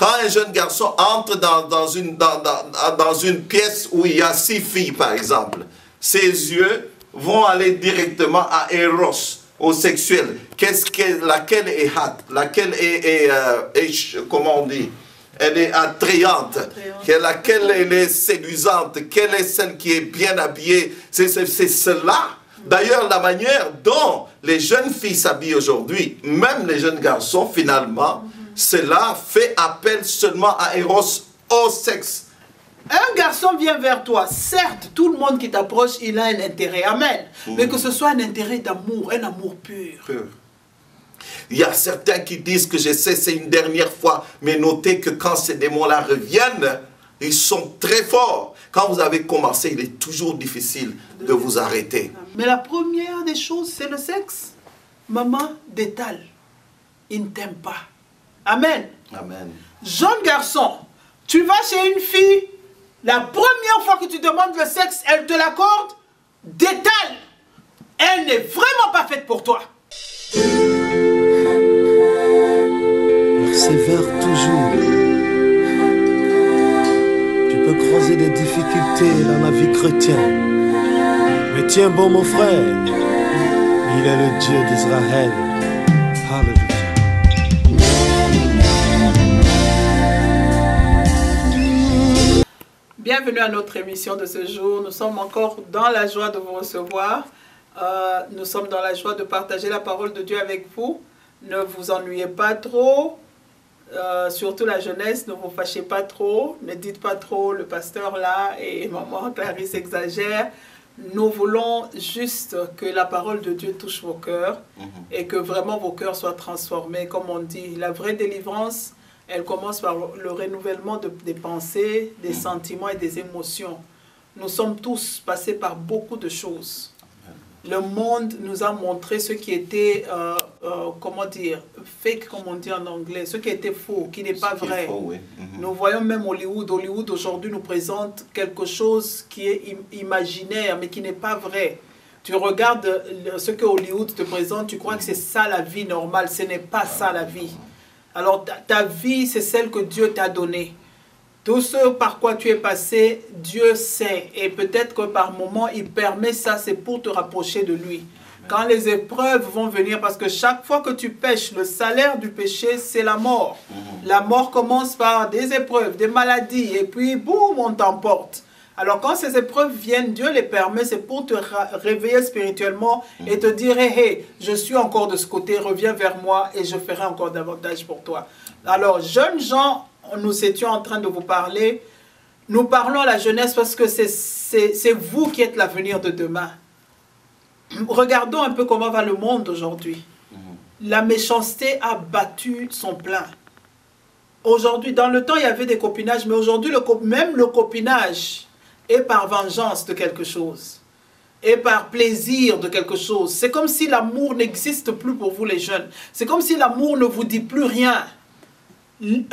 Quand un jeune garçon entre dans une pièce où il y a 6 filles, par exemple, ses yeux vont aller directement à Eros, au sexuel. Laquelle est hot, laquelle est comment on dit, elle est attrayante, laquelle elle est séduisante, quelle est celle qui est bien habillée. C'est cela. D'ailleurs, la manière dont les jeunes filles s'habillent aujourd'hui, même les jeunes garçons, finalement, cela fait appel seulement à Eros, au sexe. Un garçon vient vers toi, certes, tout le monde qui t'approche, il a un intérêt, amen. Mais que ce soit un intérêt d'amour, un amour pur. Il y a certains qui disent que j'essaie, c'est une dernière fois, mais notez que quand ces démons-là reviennent, ils sont très forts. Quand vous avez commencé, il est toujours difficile de vous arrêter. Mais la première des choses, c'est le sexe. Maman détale, il ne t'aime pas. Amen. Amen. Jeune garçon, tu vas chez une fille, la première fois que tu demandes le sexe, elle te l'accorde, détale. Elle n'est vraiment pas faite pour toi. Persévère toujours. Tu peux croiser des difficultés dans la vie chrétienne. Mais tiens bon mon frère, il est le Dieu d'Israël. Alléluia. Bienvenue à notre émission de ce jour. Nous sommes encore dans la joie de vous recevoir. Nous sommes dans la joie de partager la parole de Dieu avec vous. Ne vous ennuyez pas trop. Surtout la jeunesse, ne vous fâchez pas trop. Ne dites pas trop le pasteur là et maman Clarisse exagère. Nous voulons juste que la parole de Dieu touche vos cœurs et que vraiment vos cœurs soient transformés. Comme on dit, la vraie délivrance, elle commence par le renouvellement des pensées, des sentiments et des émotions. Nous sommes tous passés par beaucoup de choses. Le monde nous a montré ce qui était, comment dire, fake, comme on dit en anglais, ce qui était faux, qui n'est pas vrai. Faux, oui. Nous voyons même Hollywood. Hollywood aujourd'hui nous présente quelque chose qui est imaginaire, mais qui n'est pas vrai. Tu regardes ce que Hollywood te présente, tu crois que c'est ça la vie normale. Ce n'est pas ça la vie. Alors ta vie, c'est celle que Dieu t'a donnée. Tout ce par quoi tu es passé, Dieu sait. Et peut-être que par moment, il permet ça, c'est pour te rapprocher de lui. Quand les épreuves vont venir, parce que chaque fois que tu pêches, le salaire du péché, c'est la mort. La mort commence par des épreuves, des maladies, et puis boum, on t'emporte. Alors quand ces épreuves viennent, Dieu les permet, c'est pour te réveiller spirituellement et te dire, hey, je suis encore de ce côté, reviens vers moi et je ferai encore davantage pour toi. Alors, jeunes gens, nous étions en train de vous parler, nous parlons à la jeunesse parce que c'est vous qui êtes l'avenir de demain. Regardons un peu comment va le monde aujourd'hui. La méchanceté a battu son plein. Aujourd'hui, dans le temps, il y avait des copinages, mais aujourd'hui, même le copinage est par vengeance de quelque chose, et par plaisir de quelque chose. C'est comme si l'amour n'existe plus pour vous les jeunes. C'est comme si l'amour ne vous dit plus rien.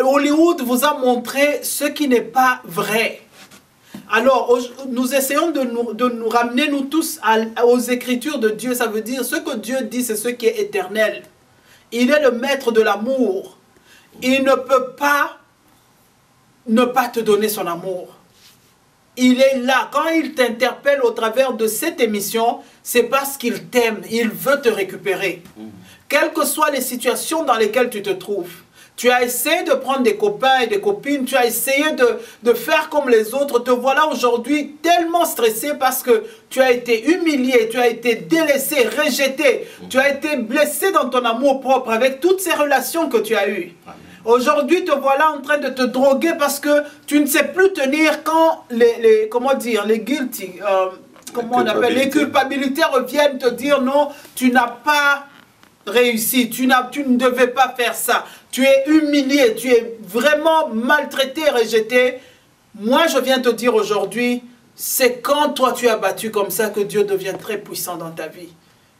Hollywood vous a montré ce qui n'est pas vrai. Alors, nous essayons de nous ramener, nous tous, aux Écritures de Dieu. Ça veut dire, ce que Dieu dit, c'est ce qui est éternel. Il est le maître de l'amour. Il ne peut pas ne pas te donner son amour. Il est là. Quand il t'interpelle au travers de cette émission, c'est parce qu'il t'aime. Il veut te récupérer. Quelles que soient les situations dans lesquelles tu te trouves. Tu as essayé de prendre des copains et des copines, tu as essayé de faire comme les autres. Te voilà aujourd'hui tellement stressé parce que tu as été humilié, tu as été délaissé, rejeté. Tu as été blessé dans ton amour propre avec toutes ces relations que tu as eues. Aujourd'hui, te voilà en train de te droguer parce que tu ne sais plus tenir quand comment dire, les guilty, comment on appelle, les culpabilités reviennent te dire non, tu n'as pas réussi, tu ne devais pas faire ça. Tu es humilié, tu es vraiment maltraité, rejeté. Moi, je viens te dire aujourd'hui, c'est quand toi tu as battu comme ça que Dieu devient très puissant dans ta vie.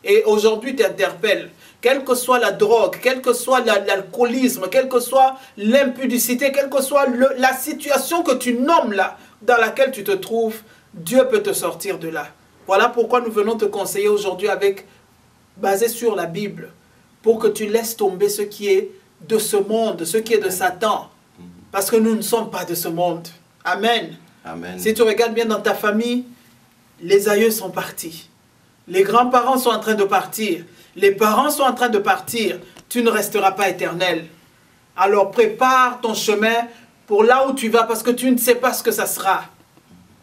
Et aujourd'hui, tu t'interpelles. Quelle que soit la drogue, quel que soit l'alcoolisme, quelle que soit l'impudicité, quelle que soit la situation que tu nommes là, dans laquelle tu te trouves, Dieu peut te sortir de là. Voilà pourquoi nous venons te conseiller aujourd'hui basé sur la Bible, pour que tu laisses tomber ce qui est de ce monde, ce qui est de Satan. Parce que nous ne sommes pas de ce monde. Amen. Amen. Si tu regardes bien dans ta famille, les aïeux sont partis. Les grands-parents sont en train de partir. Les parents sont en train de partir. Tu ne resteras pas éternel. Alors prépare ton chemin pour là où tu vas parce que tu ne sais pas ce que ça sera.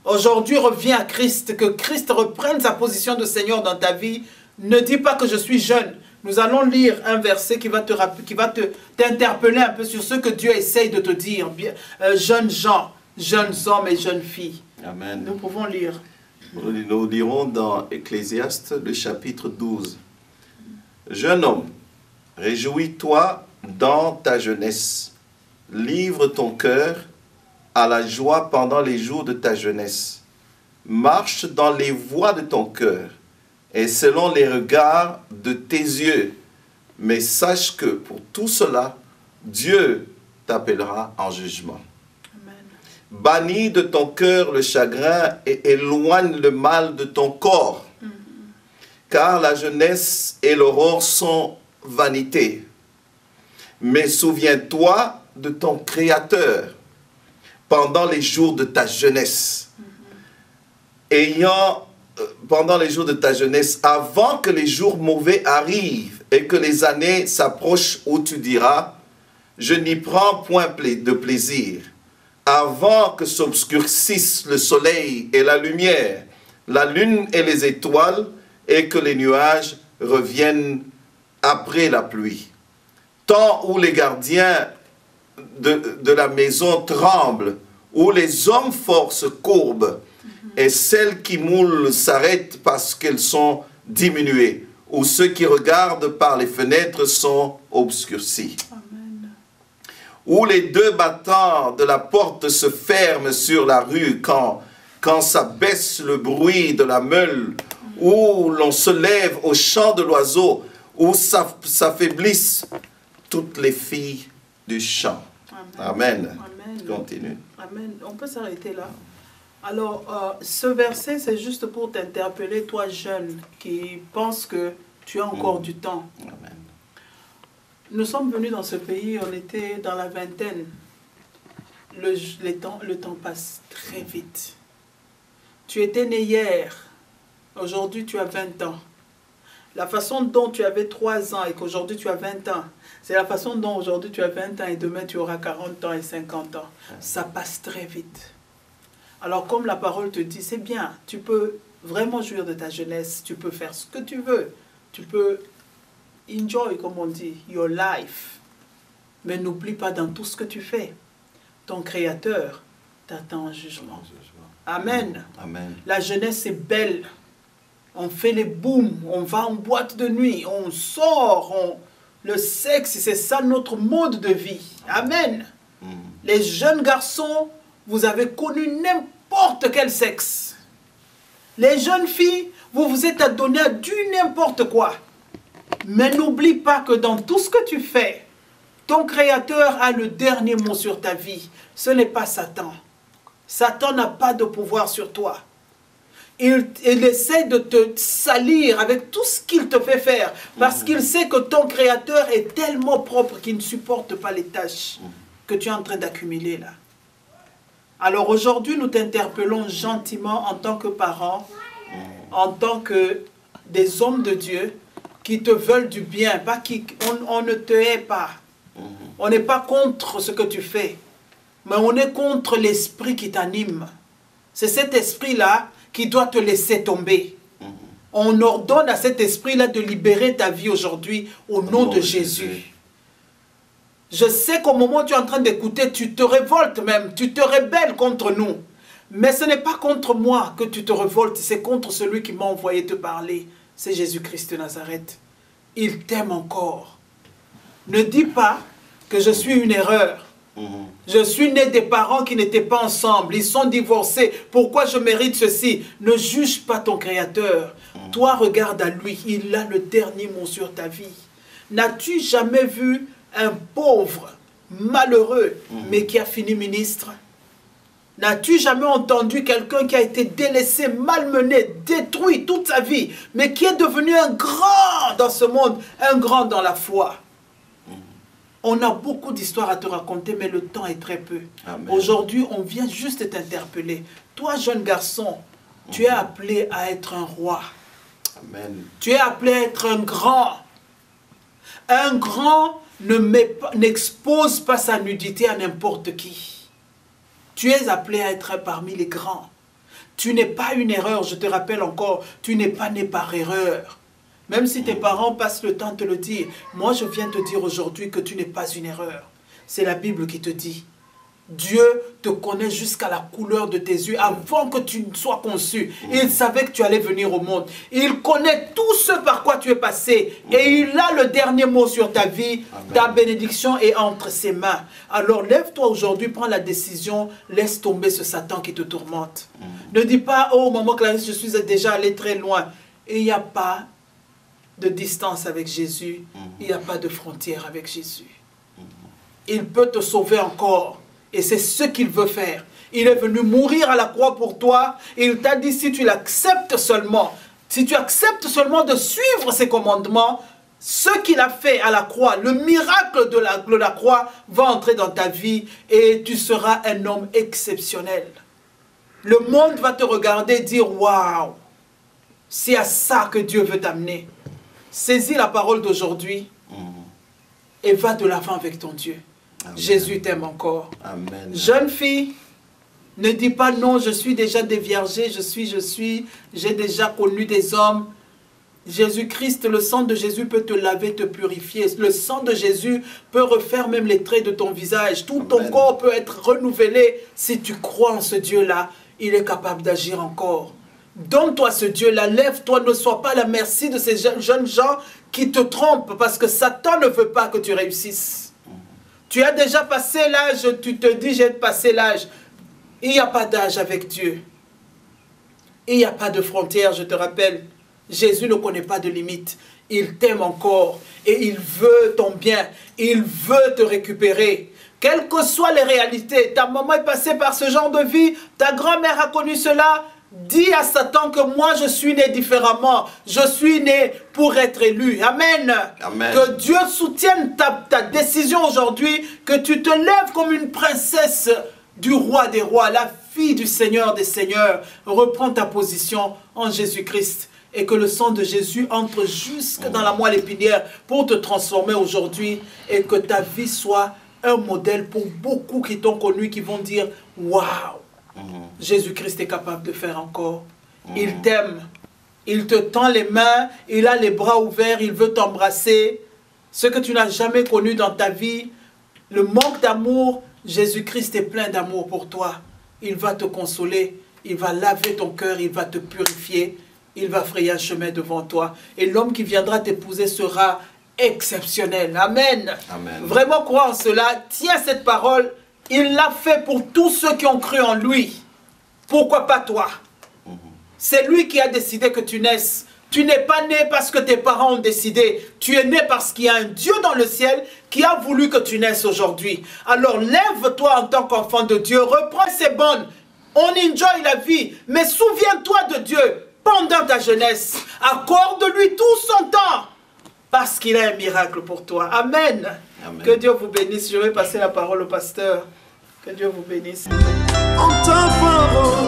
Aujourd'hui, reviens à Christ, que Christ reprenne sa position de Seigneur dans ta vie. Ne dis pas que je suis jeune. Nous allons lire un verset qui va t'interpeller un peu sur ce que Dieu essaye de te dire. Jeunes gens, jeunes hommes et jeunes filles. Amen. Nous pouvons lire. Nous lirons dans Ecclésiaste, le chapitre 12. Jeune homme, réjouis-toi dans ta jeunesse. Livre ton cœur à la joie pendant les jours de ta jeunesse. Marche dans les voies de ton cœur et selon les regards de tes yeux. Mais sache que pour tout cela, Dieu t'appellera en jugement. Amen. Bannis de ton cœur le chagrin et éloigne le mal de ton corps. Car la jeunesse et l'aurore sont vanité. Mais souviens-toi de ton Créateur pendant les jours de ta jeunesse. Pendant les jours de ta jeunesse, avant que les jours mauvais arrivent et que les années s'approchent où tu diras, je n'y prends point de plaisir. Avant que s'obscurcissent le soleil et la lumière, la lune et les étoiles, et que les nuages reviennent après la pluie. Temps où les gardiens de la maison tremblent, où les hommes forts se courbent, et celles qui moulent s'arrêtent parce qu'elles sont diminuées, où ceux qui regardent par les fenêtres sont obscurcis. Amen. Où les deux battants de la porte se ferment sur la rue quand s'abaisse le bruit de la meule, où l'on se lève au chant de l'oiseau, où s'affaiblissent toutes les filles du champ. Amen. Amen. Continue. Amen. On peut s'arrêter là. Alors, ce verset, c'est juste pour t'interpeller, toi jeune, qui pense que tu as encore du temps. Amen. Nous sommes venus dans ce pays, on était dans la vingtaine. Le temps passe très vite. Tu étais né hier. Aujourd'hui, tu as 20 ans. La façon dont tu avais 3 ans et qu'aujourd'hui tu as 20 ans, c'est la façon dont aujourd'hui tu as 20 ans et demain tu auras 40 ans et 50 ans. Ça passe très vite. Alors comme la parole te dit, c'est bien, tu peux vraiment jouir de ta jeunesse, tu peux faire ce que tu veux, tu peux enjoy, comme on dit, your life. Mais n'oublie pas dans tout ce que tu fais, ton Créateur t'attend en jugement. Amen. Amen. La jeunesse est belle. On fait les booms, on va en boîte de nuit, on sort, le sexe, c'est ça notre mode de vie. Amen. Les jeunes garçons, vous avez connu n'importe quel sexe. Les jeunes filles, vous vous êtes adonné à du n'importe quoi. Mais n'oublie pas que dans tout ce que tu fais, ton Créateur a le dernier mot sur ta vie. Ce n'est pas Satan. Satan n'a pas de pouvoir sur toi. Il essaie de te salir avec tout ce qu'il te fait faire. Parce qu'il sait que ton Créateur est tellement propre qu'il ne supporte pas les tâches que tu es en train d'accumuler là. Alors aujourd'hui, nous t'interpellons gentiment en tant que parents, en tant que des hommes de Dieu qui te veulent du bien. Pas on ne te hait pas. On n'est pas contre ce que tu fais. Mais on est contre l'esprit qui t'anime. C'est cet esprit-là qui doit te laisser tomber. On ordonne à cet esprit-là de libérer ta vie aujourd'hui au nom de Jésus. Je sais qu'au moment où tu es en train d'écouter, tu te révoltes même, tu te rebelles contre nous. Mais ce n'est pas contre moi que tu te révoltes, c'est contre celui qui m'a envoyé te parler. C'est Jésus-Christ de Nazareth. Il t'aime encore. Ne dis pas que je suis une erreur. Je suis né des parents qui n'étaient pas ensemble. Ils sont divorcés. Pourquoi je mérite ceci? Ne juge pas ton Créateur. Toi, regarde à lui. Il a le dernier mot sur ta vie. N'as-tu jamais vu un pauvre, malheureux, mais qui a fini ministre? N'as-tu jamais entendu quelqu'un qui a été délaissé, malmené, détruit toute sa vie, mais qui est devenu un grand dans ce monde, un grand dans la foi? On a beaucoup d'histoires à te raconter, mais le temps est très peu. Aujourd'hui, on vient juste t'interpeller. Toi, jeune garçon, tu es appelé à être un roi. Amen. Tu es appelé à être un grand. Un grand n'expose pas sa nudité à n'importe qui. Tu es appelé à être parmi les grands. Tu n'es pas une erreur, je te rappelle encore, tu n'es pas né par erreur. Même si tes parents passent le temps de te le dire, moi je viens te dire aujourd'hui que tu n'es pas une erreur. C'est la Bible qui te dit. Dieu te connaît jusqu'à la couleur de tes yeux avant que tu ne sois conçu. Il savait que tu allais venir au monde. Il connaît tout ce par quoi tu es passé. Et il a le dernier mot sur ta vie. Amen. Ta bénédiction est entre ses mains. Alors lève-toi aujourd'hui, prends la décision, laisse tomber ce Satan qui te tourmente. Ne dis pas, oh maman Clarisse, je suis déjà allé très loin. Et il n'y a pas de distance avec Jésus. Il n'y a pas de frontière avec Jésus. Il peut te sauver encore. Et c'est ce qu'il veut faire. Il est venu mourir à la croix pour toi. Et il t'a dit, si tu l'acceptes seulement, si tu acceptes seulement de suivre ses commandements, ce qu'il a fait à la croix, le miracle de la croix va entrer dans ta vie et tu seras un homme exceptionnel. Le monde va te regarder et dire, waouh, c'est à ça que Dieu veut t'amener. Saisis la parole d'aujourd'hui et va de l'avant avec ton Dieu. Amen. Jésus t'aime encore. Amen. Jeune fille, ne dis pas non, je suis déjà déviergée, j'ai déjà connu des hommes. Jésus-Christ, le sang de Jésus peut te laver, te purifier. Le sang de Jésus peut refaire même les traits de ton visage. Tout Amen. Ton corps peut être renouvelé. Si tu crois en ce Dieu-là, il est capable d'agir encore. Donne-toi ce Dieu-là, lève-toi, ne sois pas à la merci de ces jeunes gens qui te trompent parce que Satan ne veut pas que tu réussisses. Tu as déjà passé l'âge, tu te dis j'ai passé l'âge. Il n'y a pas d'âge avec Dieu. Il n'y a pas de frontières, je te rappelle. Jésus ne connaît pas de limites. Il t'aime encore et il veut ton bien. Il veut te récupérer. Quelles que soient les réalités, ta maman est passée par ce genre de vie, ta grand-mère a connu cela. Dis à Satan que moi je suis né différemment. Je suis né pour être élu. Amen. Amen. Que Dieu soutienne ta décision aujourd'hui. Que tu te lèves comme une princesse du roi des rois. La fille du Seigneur des seigneurs. Reprends ta position en Jésus-Christ. Et que le sang de Jésus entre jusque dans la moelle épinière pour te transformer aujourd'hui. Et que ta vie soit un modèle pour beaucoup qui t'ont connu. Qui vont dire waouh. Jésus-Christ est capable de faire encore. Il t'aime. Il te tend les mains. Il a les bras ouverts. Il veut t'embrasser. Ce que tu n'as jamais connu dans ta vie, le manque d'amour, Jésus-Christ est plein d'amour pour toi. Il va te consoler. Il va laver ton cœur. Il va te purifier. Il va frayer un chemin devant toi. Et l'homme qui viendra t'épouser sera exceptionnel. Amen. Amen. Vraiment crois en cela. Tiens cette parole. Il l'a fait pour tous ceux qui ont cru en lui. Pourquoi pas toi? C'est lui qui a décidé que tu naisses. Tu n'es pas né parce que tes parents ont décidé. Tu es né parce qu'il y a un Dieu dans le ciel qui a voulu que tu naisses aujourd'hui. Alors lève-toi en tant qu'enfant de Dieu. Reprends ses bonnes. On enjoy la vie. Mais souviens-toi de Dieu pendant ta jeunesse. Accorde-lui tout son temps. Parce qu'il a un miracle pour toi. Amen. Amen. Que Dieu vous bénisse. Je vais passer la parole au pasteur. Que Dieu vous bénisse. En ta parole,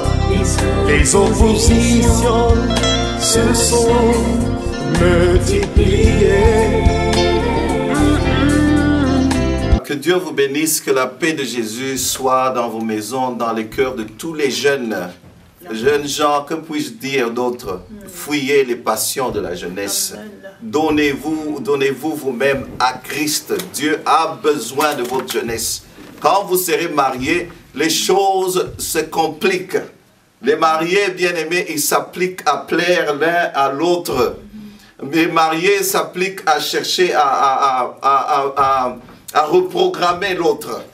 les oppositions se sont multipliées. Que Dieu vous bénisse, que la paix de Jésus soit dans vos maisons, dans les cœurs de tous les jeunes. Jeunes gens, que puis-je dire d'autre? Fuyez les passions de la jeunesse. Donnez-vous vous-même à Christ. Dieu a besoin de votre jeunesse. Quand vous serez mariés, les choses se compliquent. Les mariés, bien-aimés, ils s'appliquent à plaire l'un à l'autre. Les mariés s'appliquent à chercher à reprogrammer l'autre.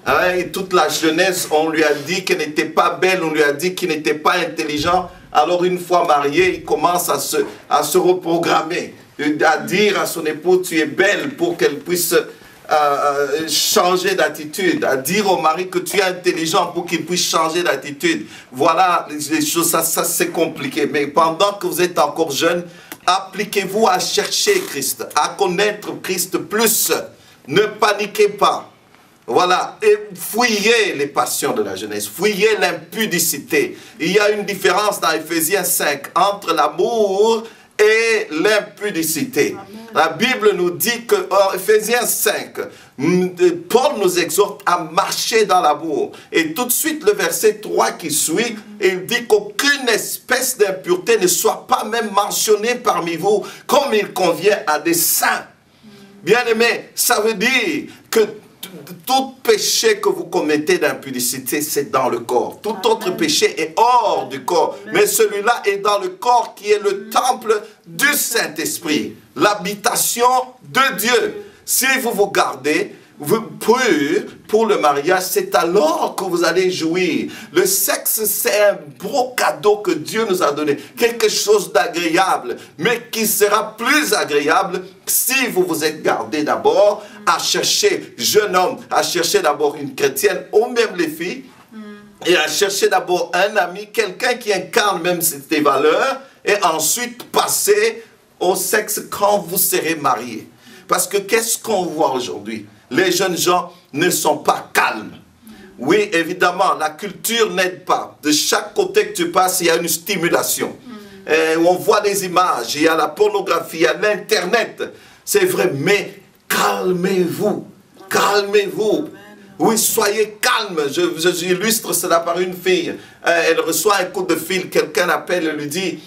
Hein, et toute la jeunesse, on lui a dit qu'elle n'était pas belle, on lui a dit qu'il n'était pas intelligent. Alors une fois marié, il commence à se reprogrammer, à dire à son époux, tu es belle, pour qu'elle puisse changer d'attitude, à dire au mari que tu es intelligent pour qu'il puisse changer d'attitude. Voilà, les choses, ça c'est compliqué. Mais pendant que vous êtes encore jeune, appliquez-vous à chercher Christ, à connaître Christ plus. ne paniquez pas. Voilà, et fouillez les passions de la jeunesse, fouillez l'impudicité. Il y a une différence dans Ephésiens 5 entre l'amour et l'impudicité. La Bible nous dit que, en Ephésiens 5, Paul nous exhorte à marcher dans l'amour. Et tout de suite, le verset 3 qui suit, il dit qu'aucune espèce d'impureté ne soit pas même mentionnée parmi vous, comme il convient à des saints. Bien-aimés, ça veut dire que tout péché que vous commettez d'impudicité, c'est dans le corps. Tout autre péché est hors du corps. Mais celui-là est dans le corps qui est le temple du Saint-Esprit. L'habitation de Dieu. Si vous vous gardez pur pour le mariage, c'est alors que vous allez jouir. Le sexe, c'est un beau cadeau que Dieu nous a donné. Quelque chose d'agréable, mais qui sera plus agréable si vous vous êtes gardé d'abord à chercher, jeune homme, à chercher d'abord une chrétienne, ou même les filles, et à chercher d'abord un ami, quelqu'un qui incarne même ces valeurs, et ensuite passer au sexe quand vous serez mariés. Parce que qu'est-ce qu'on voit aujourd'hui? Les jeunes gens ne sont pas calmes. Oui, évidemment, la culture n'aide pas. De chaque côté que tu passes, il y a une stimulation. On voit des images, il y a la pornographie, il y a l'Internet. C'est vrai, mais calmez-vous. Calmez-vous. Oui, soyez calme. J'illustre cela par une fille. Elle reçoit un coup de fil, quelqu'un appelle et lui dit,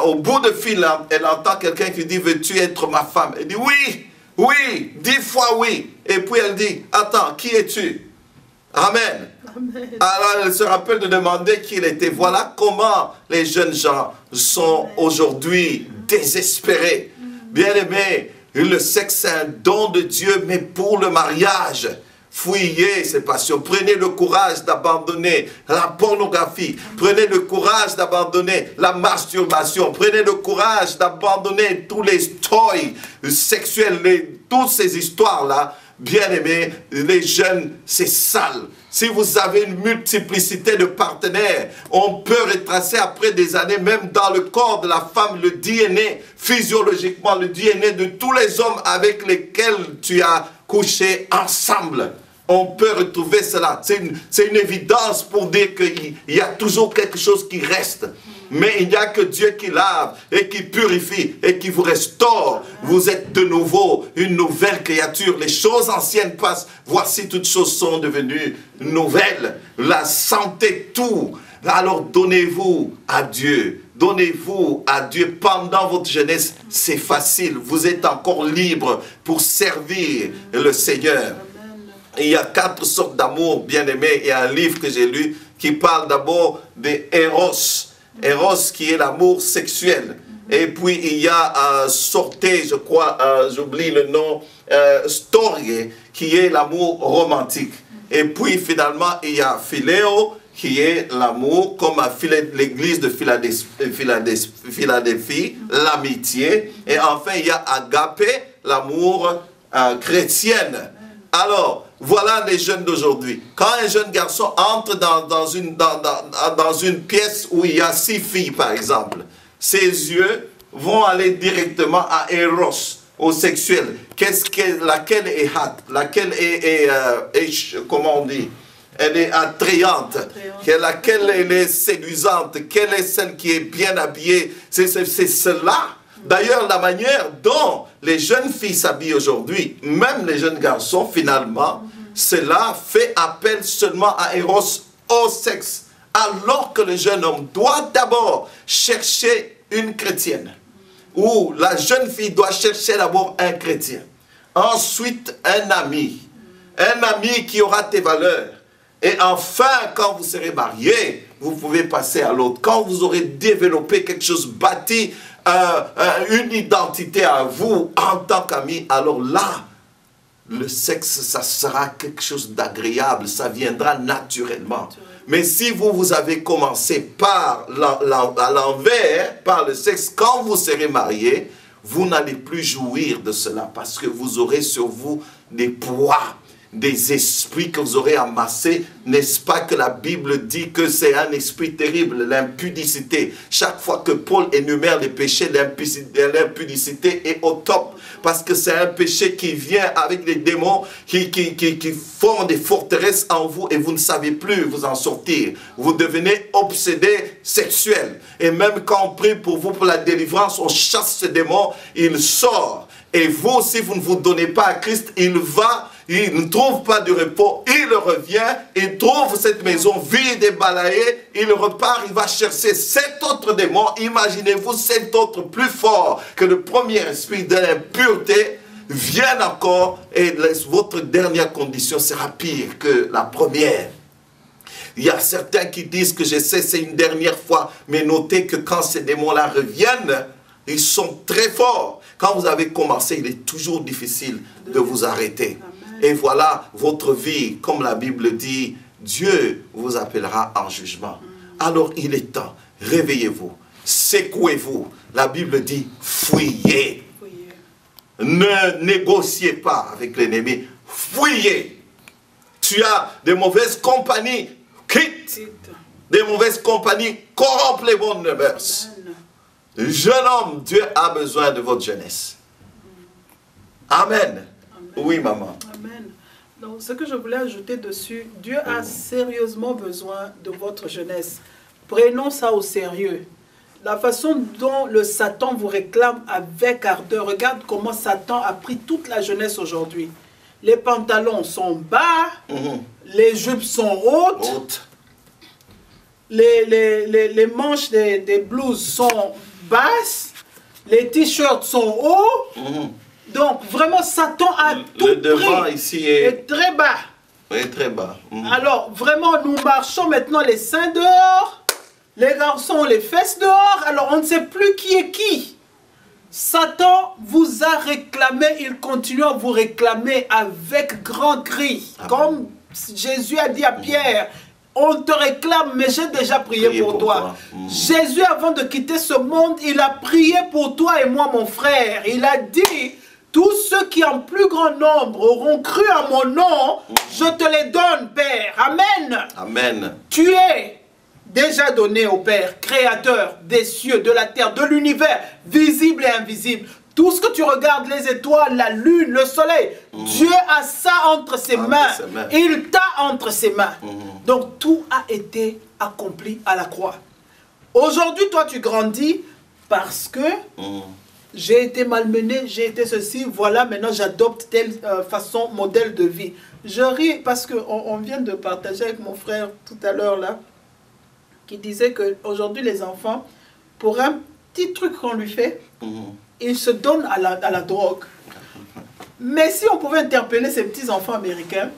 au bout de fil, elle entend quelqu'un qui dit, veux-tu être ma femme? Elle dit, oui. Oui, 10 fois oui. Et puis elle dit, attends, qui es-tu? Amen. Amen. Alors elle se rappelle de demander qui il était. Voilà comment les jeunes gens sont aujourd'hui désespérés. Bien-aimés, le sexe c'est un don de Dieu, mais pour le mariage. Fouillez ces passions. Prenez le courage d'abandonner la pornographie. Prenez le courage d'abandonner la masturbation. Prenez le courage d'abandonner tous les toys sexuels, toutes ces histoires-là. Bien-aimés, les jeunes, c'est sale. Si vous avez une multiplicité de partenaires, on peut retracer après des années, même dans le corps de la femme, le DNA, physiologiquement, le DNA de tous les hommes avec lesquels tu as couché ensemble. On peut retrouver cela. C'est une évidence pour dire qu'il y a toujours quelque chose qui reste. Mais il n'y a que Dieu qui lave et qui purifie et qui vous restaure. Vous êtes de nouveau une nouvelle créature. Les choses anciennes passent. Voici, toutes choses sont devenues nouvelles. La santé, tout. Alors donnez-vous à Dieu. Donnez-vous à Dieu pendant votre jeunesse. C'est facile. Vous êtes encore libre pour servir le Seigneur. Il y a 4 sortes d'amour, bien-aimés. Il y a un livre que j'ai lu qui parle d'abord des Eros. Eros qui est l'amour sexuel. Et puis il y a Sorté, je crois, j'oublie le nom, Storie, qui est l'amour romantique. Et puis finalement il y a Philéo, qui est l'amour, comme à l'église de Philadelphie, l'amitié. Et enfin il y a Agapé, l'amour chrétienne. Alors, voilà les jeunes d'aujourd'hui. Quand un jeune garçon entre dans une pièce où il y a 6 filles, par exemple, ses yeux vont aller directement à Eros, au sexuel. Laquelle est hâte, laquelle est comment on dit? Elle est attrayante, laquelle elle est séduisante, quelle est celle qui est bien habillée. C'est cela. D'ailleurs, la manière dont les jeunes filles s'habillent aujourd'hui, même les jeunes garçons, finalement, cela fait appel seulement à Eros, au sexe. Alors que le jeune homme doit d'abord chercher une chrétienne. Ou la jeune fille doit chercher d'abord un chrétien. Ensuite, un ami. Un ami qui aura tes valeurs. Et enfin, quand vous serez mariés, vous pouvez passer à l'autre. Quand vous aurez développé quelque chose, bâti une identité à vous en tant qu'ami, alors là, le sexe, ça sera quelque chose d'agréable, ça viendra naturellement. Mais si vous avez commencé par à l'envers, par le sexe, quand vous serez mariés, vous n'allez plus jouir de cela parce que vous aurez sur vous des poids. des esprits que vous aurez amassés. N'est-ce pas que la Bible dit que c'est un esprit terrible, l'impudicité. Chaque fois que Paul énumère les péchés, l'impudicité est au top. Parce que c'est un péché qui vient avec les démons qui font des forteresses en vous et vous ne savez plus vous en sortir. Vous devenez obsédé sexuel. Et même quand on prie pour vous pour la délivrance, on chasse ce démon, il sort. Et vous, si vous ne vous donnez pas à Christ, il ne trouve pas de repos, il revient, il trouve cette maison vide et balayée, il repart, il va chercher 7 autres démons. Imaginez-vous 7 autres plus forts que le premier esprit de l'impureté viennent encore et votre dernière condition sera pire que la première. Il y a certains qui disent que j'essaie, c'est une dernière fois, mais notez que quand ces démons-là reviennent, ils sont très forts. Quand vous avez commencé, il est toujours difficile de vous arrêter. Amen. Et voilà votre vie, comme la Bible dit, Dieu vous appellera en jugement. Alors il est temps, réveillez-vous, secouez-vous. La Bible dit, fuyez. Ne négociez pas avec l'ennemi, fuyez. Tu as de mauvaises compagnies, quitte. Des mauvaises compagnies corrompent les bonnes mœurs. Jeune homme, Dieu a besoin de votre jeunesse. Amen. Amen. Oui, maman. Amen. Donc, ce que je voulais ajouter dessus, Dieu a sérieusement besoin de votre jeunesse. Prenons ça au sérieux. La façon dont le Satan vous réclame avec ardeur, regarde comment Satan a pris toute la jeunesse aujourd'hui. Les pantalons sont bas, les jupes sont hautes, les manches des blouses sont basses, les t-shirts sont hauts. Donc vraiment Satan a tout le devant pris. Ici est très bas. Oui, très bas. Alors vraiment nous marchons maintenant les seins dehors, les garçons les fesses dehors, alors on ne sait plus qui est qui. Satan vous a réclamé, il continue à vous réclamer avec grand cri. Comme Jésus a dit à Pierre, on te réclame, mais j'ai déjà prié pour toi. Jésus, avant de quitter ce monde, il a prié pour toi et moi, mon frère. Il a dit, tous ceux qui en plus grand nombre auront cru à mon nom, je te les donne, Père. Amen. Amen. Tu es déjà donné au Père, créateur des cieux, de la terre, de l'univers, visible et invisible. Tout ce que tu regardes, les étoiles, la lune, le soleil, Dieu a ça entre ses mains. Il t'a entre ses mains. Donc tout a été accompli à la croix. Aujourd'hui, toi, tu grandis parce que j'ai été malmené, j'ai été ceci, voilà, maintenant j'adopte telle façon, modèle de vie. Je ris parce qu'on vient de partager avec mon frère tout à l'heure là, qui disait qu'aujourd'hui les enfants, pour un petit truc qu'on lui fait, ils se donnent à la drogue. Mais si on pouvait interpeller ces petits enfants américains,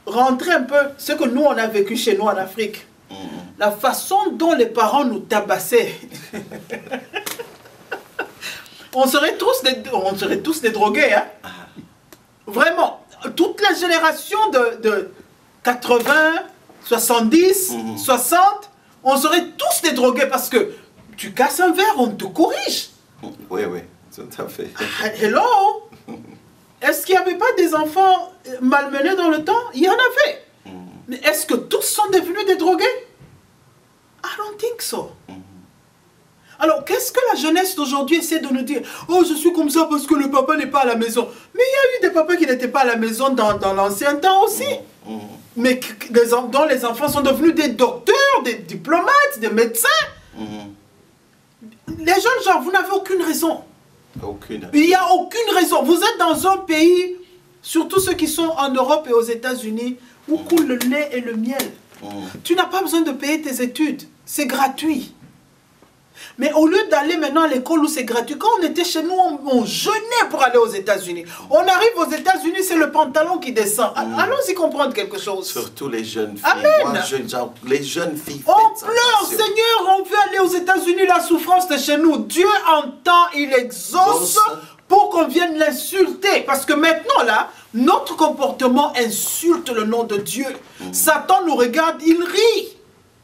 rentrer un peu ce que nous on a vécu chez nous en Afrique, la façon dont les parents nous tabassaient, on serait tous des drogués, hein? Vraiment, toute la génération de 80, 70, 60, on serait tous des drogués parce que tu casses un verre, on te corrige. Oui, oui, tout à fait. Hello? Est-ce qu'il n'y avait pas des enfants malmenés dans le temps? Il y en avait. Mais est-ce que tous sont devenus des drogués? I don't think so. Alors, qu'est-ce que la jeunesse d'aujourd'hui essaie de nous dire? Oh, je suis comme ça parce que le papa n'est pas à la maison. Mais il y a eu des papas qui n'étaient pas à la maison dans l'ancien temps aussi. Mais dont les enfants sont devenus des docteurs, des diplomates, des médecins. Les jeunes gens, vous n'avez aucune raison. Aucune. Il n'y a aucune raison. Vous êtes dans un pays, surtout ceux qui sont en Europe et aux États-Unis, où coule le lait et le miel. Tu n'as pas besoin de payer tes études. C'est gratuit. Mais au lieu d'aller maintenant à l'école où c'est gratuit, quand on était chez nous, on jeûnait pour aller aux États-Unis. On arrive aux États-Unis, c'est le pantalon qui descend. Allons-y comprendre quelque chose. Surtout les jeunes filles. Amen. Moi, les jeunes filles. On pleure, Seigneur, on veut aller aux États-Unis, la souffrance de chez nous. Dieu entend, il exauce pour qu'on vienne l'insulter. Parce que maintenant, là, notre comportement insulte le nom de Dieu. Satan nous regarde, il rit.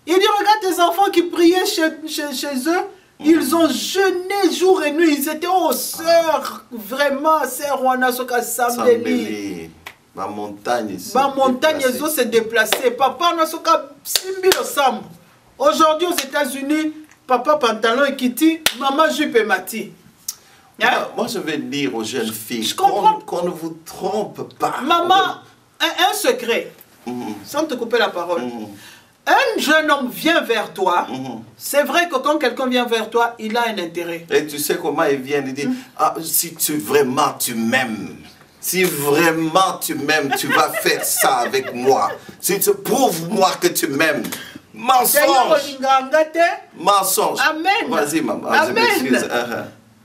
Il dit, regarde tes enfants qui priaient chez eux. Ils ont jeûné jour et nuit. Ils étaient, oh, sœur, vraiment, sœur Wana Soka Sambeli. Ma montagne se déplacer. Papa, on a ce cas simbi le sam. Aujourd'hui aux États-Unis, papa pantalon et kitty, maman jupe et mati. Hein? Moi, je vais dire aux jeunes filles qu'on ne vous trompe pas. Maman, un secret, sans te couper la parole. Un jeune homme vient vers toi, c'est vrai que quand quelqu'un vient vers toi, il a un intérêt. Et tu sais comment il vient, il dit, ah, si vraiment tu m'aimes, si vraiment tu m'aimes, tu vas faire ça avec moi. Si tu prouves-moi que tu m'aimes. Mensonge. Mensonge. Amen. Vas-y, maman. Amen. Je m'excuse.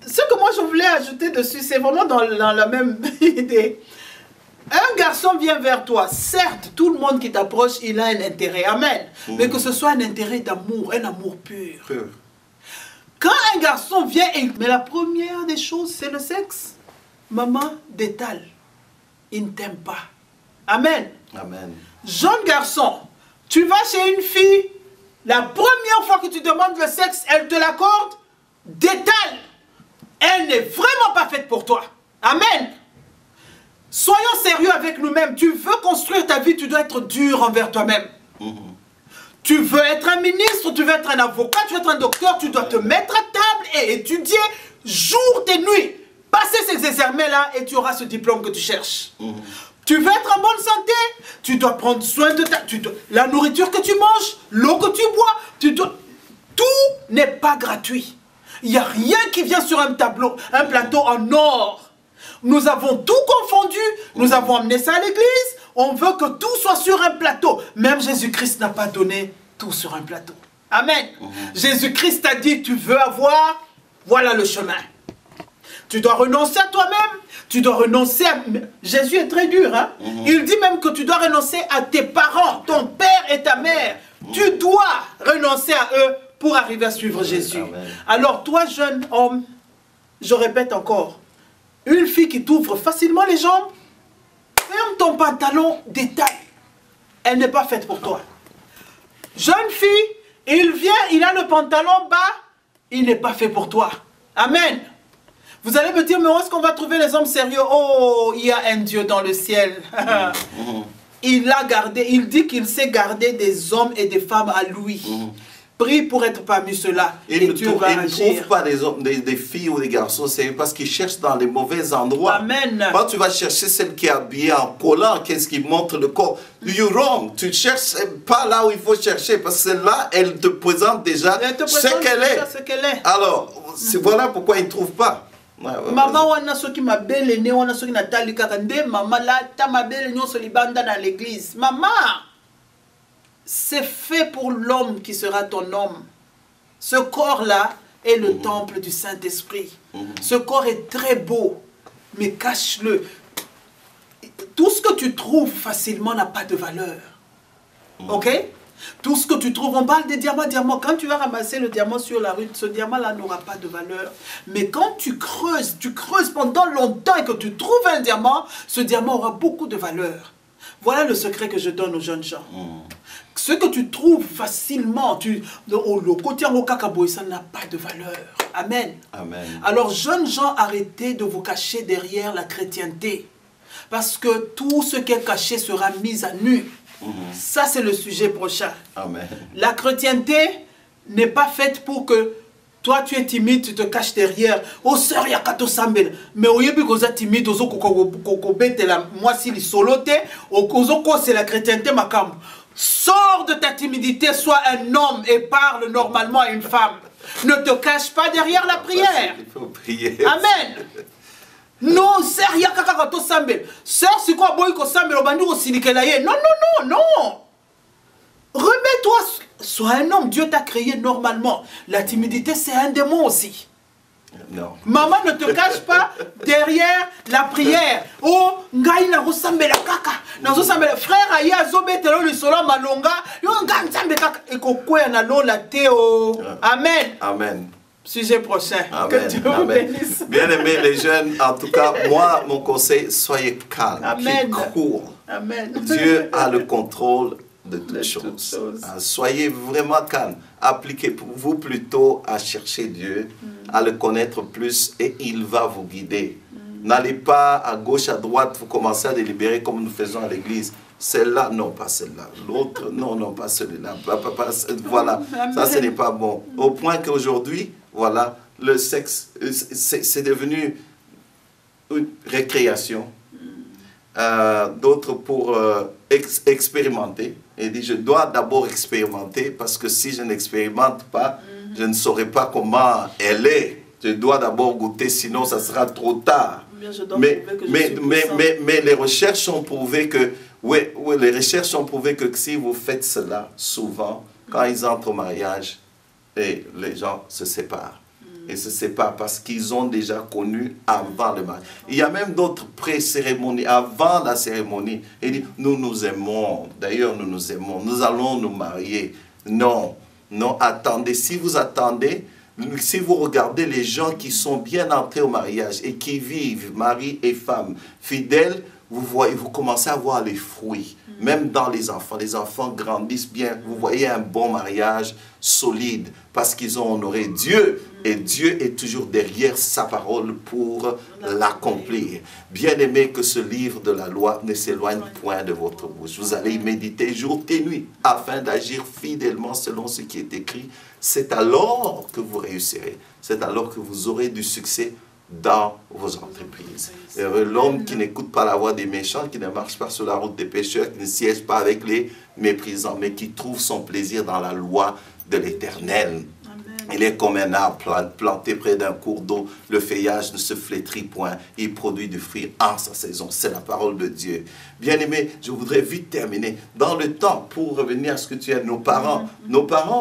Ce que moi je voulais ajouter dessus, c'est vraiment dans la même idée. Un garçon vient vers toi, certes, tout le monde qui t'approche, il a un intérêt, amen. Mais que ce soit un intérêt d'amour, un amour pur. Quand un garçon vient, mais la première des choses, c'est le sexe. Maman détale, il ne t'aime pas. Amen. Amen. Jeune garçon, tu vas chez une fille, la première fois que tu demandes le sexe, elle te l'accorde, détale. Elle n'est vraiment pas faite pour toi. Amen. Soyons sérieux avec nous-mêmes. Tu veux construire ta vie, tu dois être dur envers toi-même. Tu veux être un ministre, tu veux être un avocat, tu veux être un docteur, tu dois te mettre à table et étudier jour et nuit. Passer ces examens-là et tu auras ce diplôme que tu cherches. Tu veux être en bonne santé, tu dois prendre soin de la nourriture que tu manges, l'eau que tu bois. Tout n'est pas gratuit. Il n'y a rien qui vient sur un plateau en or. Nous avons tout confondu, nous avons amené ça à l'église, on veut que tout soit sur un plateau. Même Jésus-Christ n'a pas donné tout sur un plateau. Amen. Jésus-Christ a dit, tu veux avoir, voilà le chemin. Tu dois renoncer à toi-même, tu dois renoncer à... Jésus est très dur, hein? Il dit même que tu dois renoncer à tes parents, ton père et ta mère. Tu dois renoncer à eux pour arriver à suivre Jésus. Amen. Alors toi, jeune homme, je répète encore, une fille qui t'ouvre facilement les jambes, ferme ton pantalon, détaille. Elle n'est pas faite pour toi. Jeune fille, il vient, il a le pantalon bas, il n'est pas fait pour toi. Amen. Vous allez me dire, mais où est-ce qu'on va trouver les hommes sérieux? Oh, il y a un Dieu dans le ciel. Il dit qu'il sait garder des hommes et des femmes à lui. Prie pour être parmi ceux-là. Il ne trouve pas des filles ou des garçons, c'est parce qu'ils cherchent dans les mauvais endroits. Amen. Quand tu vas chercher celle qui est habillée en collant, qu'est-ce qui montre le corps? You're wrong. Tu ne cherches pas là où il faut chercher, parce que là, elle te présente déjà ce qu'elle est. Alors, voilà pourquoi ils ne trouvent pas. Maman wana soki mabele ne wana soki natali kaka nde mama la ta mabele nyonso libanda dans l'église. Maman, c'est fait pour l'homme qui sera ton homme. Ce corps-là est le temple du Saint-Esprit. Ce corps est très beau, mais cache-le. Tout ce que tu trouves facilement n'a pas de valeur. Ok? Tout ce que tu trouves, on parle des diamants. Quand tu vas ramasser le diamant sur la rue, ce diamant-là n'aura pas de valeur. Mais quand tu creuses pendant longtemps et que tu trouves un diamant, ce diamant aura beaucoup de valeur. Voilà le secret que je donne aux jeunes gens. Ce que tu trouves facilement, le côté en Okakaboy, ça n'a pas de valeur. Amen. Amen. Alors, jeunes gens, arrêtez de vous cacher derrière la chrétienté. Parce que tout ce qui est caché sera mis à nu. Ça, c'est le sujet prochain. Amen. La chrétienté n'est pas faite pour que toi, tu es timide, tu te caches derrière. Oh, sœur, il y a kato sambel. Mais au lieu que tu es timide, moi, si les solote, c'est la chrétienté, ma cam. Sors de ta timidité, sois un homme et parle normalement à une femme. Ne te cache pas derrière la prière. Il faut prier. Amen. Non, sœur, il y a kato sambel. Sœur, c'est quoi, boy, ko sambel, au bandu, au sinikelaye. Non, non, non, non. Remets-toi, sois un homme. Dieu t'a créé normalement. La timidité, c'est un démon aussi. Non. Maman, ne te cache pas derrière la prière. Oh, ngai na ressemble la kaka. Na ressemble frère aya zobetelo le solo malonga. Yo nganzambe kaka ekokwe na lo la teo. Amen. Amen. Sujet prochain. Amen. Que Dieu vous bénisse. Bien-aimés les jeunes, en tout cas, moi, mon conseil, soyez calme. Amen. Cool. Amen. Dieu a le contrôle de toutes choses. Soyez vraiment calme. Appliquez-vous plutôt à chercher Dieu, à le connaître plus et il va vous guider. N'allez pas à gauche, à droite, vous commencez à délibérer comme nous faisons à l'église. Celle-là, non, pas celle-là. L'autre, non, non, pas celui-là. Voilà, ça, ce n'est pas bon. Au point qu'aujourd'hui, voilà, le sexe, c'est devenu une récréation. D'autres pour expérimenter. Et dit, je dois d'abord expérimenter parce que si je n'expérimente pas, je ne saurais pas comment elle est. Je dois d'abord goûter, sinon ça sera trop tard. Mais les recherches ont prouvé que, les recherches ont prouvé que si vous faites cela souvent, quand ils entrent au mariage, et les gens se séparent. Et se séparent parce qu'ils ont déjà connu avant le mariage. Il y a même d'autres pré-cérémonies, avant la cérémonie. Il dit, nous nous aimons, d'ailleurs nous nous aimons, nous allons nous marier. Non, non, attendez, si vous attendez, si vous regardez les gens qui sont bien entrés au mariage et qui vivent, mari et femme, fidèles, vous commencez à voir les fruits. Même dans les enfants grandissent bien. Vous voyez un bon mariage solide parce qu'ils ont honoré Dieu. Et Dieu est toujours derrière sa parole pour l'accomplir. Bien aimé, que ce livre de la loi ne s'éloigne point de votre bouche. Vous allez y méditer jour et nuit afin d'agir fidèlement selon ce qui est écrit. C'est alors que vous réussirez. C'est alors que vous aurez du succès dans vos entreprises. L'homme qui n'écoute pas la voix des méchants, qui ne marche pas sur la route des pécheurs, qui ne siège pas avec les méprisants, mais qui trouve son plaisir dans la loi de l'Éternel. Il est comme un arbre planté près d'un cours d'eau. Le feuillage ne se flétrit point. Il produit du fruit en sa saison. C'est la parole de Dieu. Bien-aimés, je voudrais vite terminer. Dans le temps, pour revenir à ce que tu as, nos parents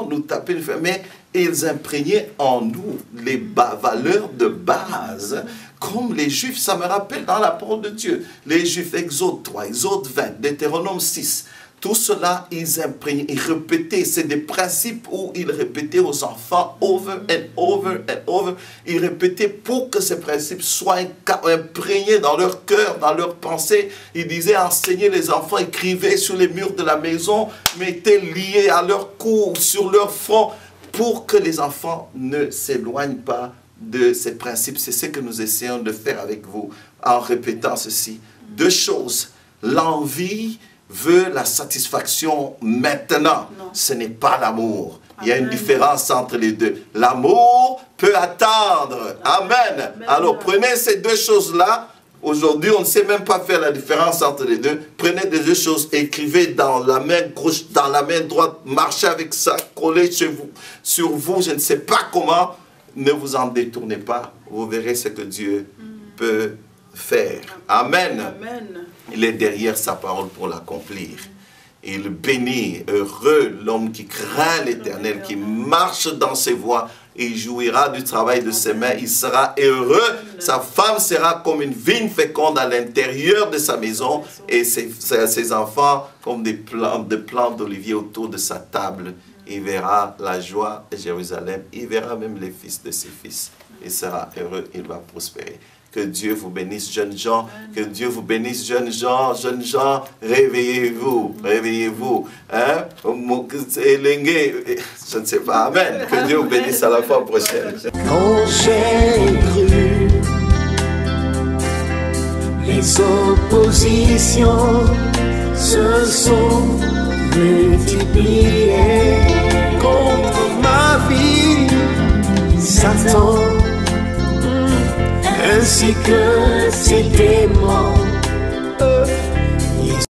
nous tapaient le fer, mais ils imprégnaient en nous les valeurs de base. Comme les Juifs, ça me rappelle dans la parole de Dieu. Les Juifs, Exode 3, Exode 20, Deutéronome 6. Tout cela, ils imprégnaient, ils répétaient. C'est des principes où ils répétaient aux enfants over and over and over. Ils répétaient pour que ces principes soient imprégnés dans leur cœur, dans leur pensée. Ils disaient, enseignez les enfants, écrivez sur les murs de la maison, mettez liés à leur cou, sur leur front, pour que les enfants ne s'éloignent pas de ces principes. C'est ce que nous essayons de faire avec vous en répétant ceci. Deux choses. L'envie veut la satisfaction maintenant. Non. Ce n'est pas l'amour. Il y a une différence entre les deux. L'amour peut attendre. Amen. Amen. Alors prenez ces deux choses-là. Aujourd'hui, on ne sait même pas faire la différence entre les deux. Prenez les deux choses, écrivez dans la main gauche, dans la main droite, marchez avec ça, collez sur vous, je ne sais pas comment. Ne vous en détournez pas. Vous verrez ce que Dieu peut faire. Amen. Amen. Il est derrière sa parole pour l'accomplir. Il bénit, heureux l'homme qui craint l'Éternel, qui marche dans ses voies. Il jouira du travail de ses mains, il sera heureux. Sa femme sera comme une vigne féconde à l'intérieur de sa maison et ses enfants comme des plantes d'olivier autour de sa table. Il verra la joie de Jérusalem, il verra même les fils de ses fils. Il sera heureux, il va prospérer. Que Dieu vous bénisse, jeunes gens. Que Dieu vous bénisse, jeunes gens. Jeunes gens, réveillez-vous. Réveillez-vous. Hein? Je ne sais pas. Amen. Que Dieu vous bénisse à la fois prochaine. Quand j'ai cru, les oppositions se sont multipliées contre ma vie. Satan, ainsi que ses démons